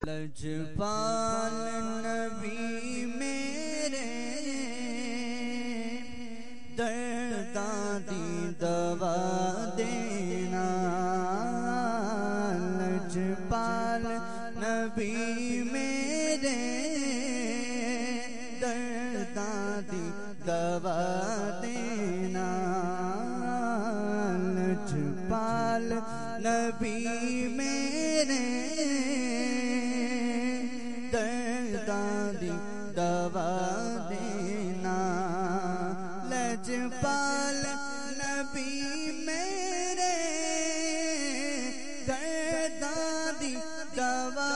لجپال نبی میرے درداں دی دوا دینا، لجپال نبی میرے درداں دی دوا دینا، لجپال نبی میرے درداں دی دوا دینا، لجپال نبی میرے درداں دی دوا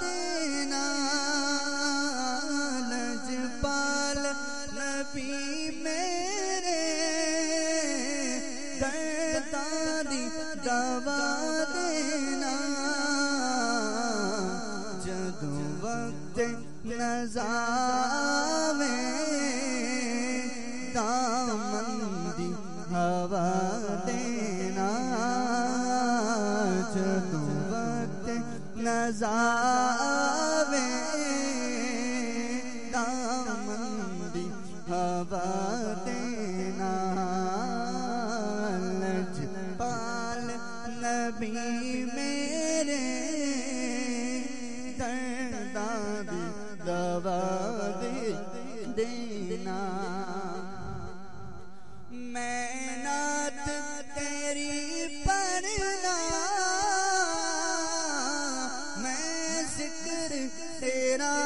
دینا، لجپال نبی میرے درداں دی دوا دینا، جدوں وقت نزاع میں دامن دی ہوا دینا، جدوں وقت نزاع میں دامن دی ہوا دینا، لجپال نبی میرے درداں دی دوا دینا، میں نعت تیری پڑھنا، میں ذکر تیرا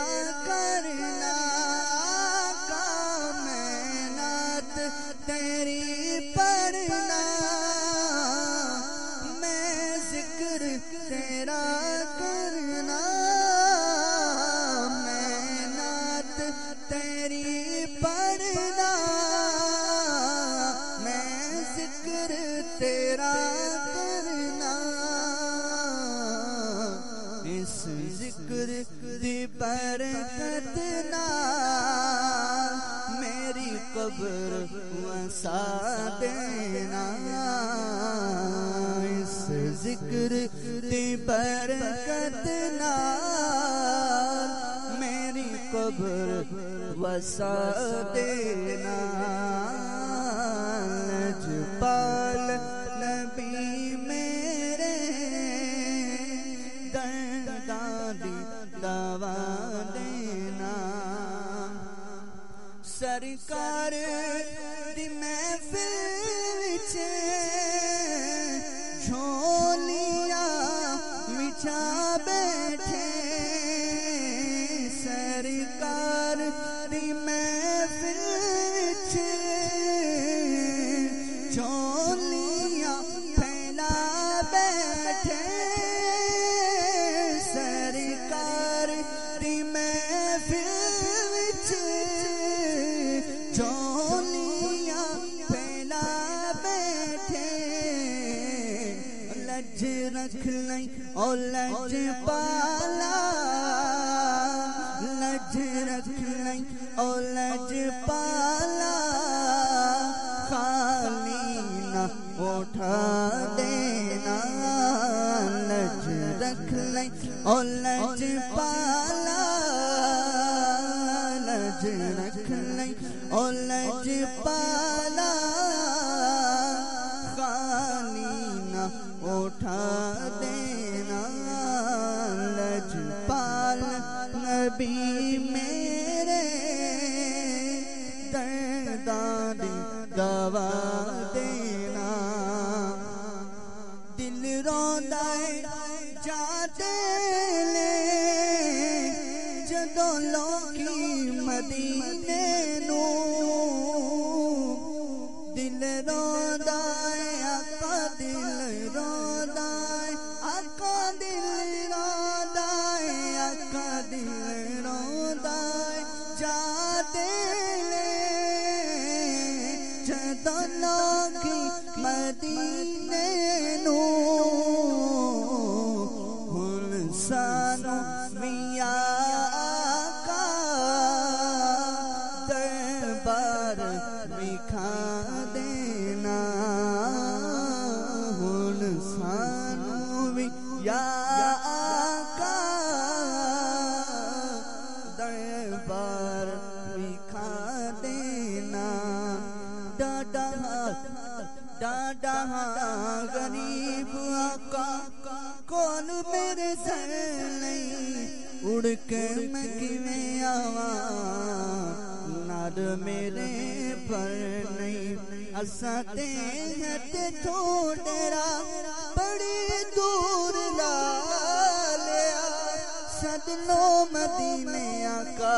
کرنا، آقا میں نعت تیری پڑھنا، میں ذکر تیرا کرنا، میں نعت تیری پڑھنا، میں ذکر تیرا کرنا، اس ذکر دی برکت نال میری قبر وسا دینا، اس ذکر دی برکت نال میری قبر وسا دینا، لجپال نبی میرے درداں دی دوا دینا، سرکار دی محفل وچ جھولیاں وچھا بیٹھے، سرکار دی محفل وچ جھولیاں پھیلا بیٹھے، سرکار دی محفل وچ جھولیاں پھیلا بیٹھے، لج رکھ لیں او لجپالا، لج رکھ لیں او لجپالا، خالی نہ اٹھا دینا، لج رکھ لیں او لجپالا، لج رکھ لیں او لجپالا، خالی نہ اٹھا دینا، لجپال نبی میرے درداں دی دوا دینا، دل روندا ہے جاتے لے جدوں لوکی مدینے نو، دل روندا ہے آقا، دل روندا ہے آقا، دل روندا ہے آقا، دل روندا ہے جاتے لے جدوں لوکی مدینے نو، ہن سانو بھی آقا دربار وکھا دینا، ہن سانو بھی یا آقا بار دکھا دینا ڈاڈا غریب آقا کون میرے سر نہیں اڑ کے میں کیویں آواں نار میرے پر نہیں اساں تے تے ڈیرا بڑی دور لا لیا سد لو مدینے آقا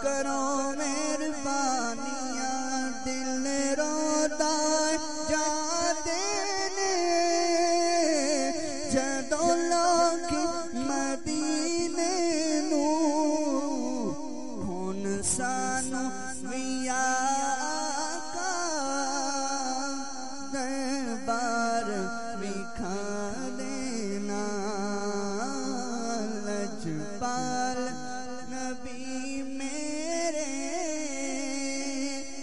کرو مہربانیاں دل رودا جاتے نے جدوں لوگ مدینے نو ہن سانو وی آقا دربار وکھا دینا لجپال نبی میرے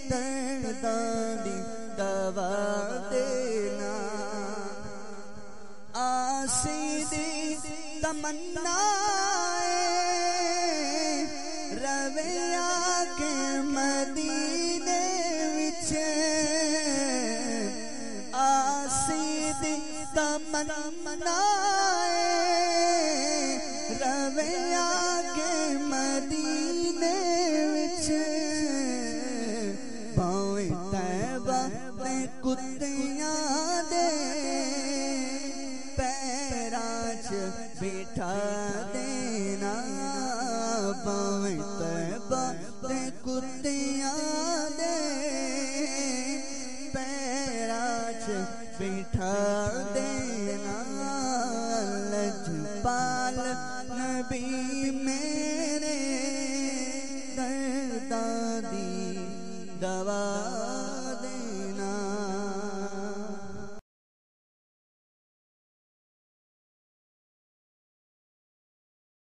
درداں دی دوا دینا آسی دی تمنا روے آ کے مدینے وچ آسی دی تمنا روے آ کے مدینے وچ پاویں طیبہ تے کتیاں دے پیراں چ بٹھا دینا پاویں طیبہ تے کتیاں دے پیراں چ بٹھا دینا لجپال نبی میرے درداں دی دوا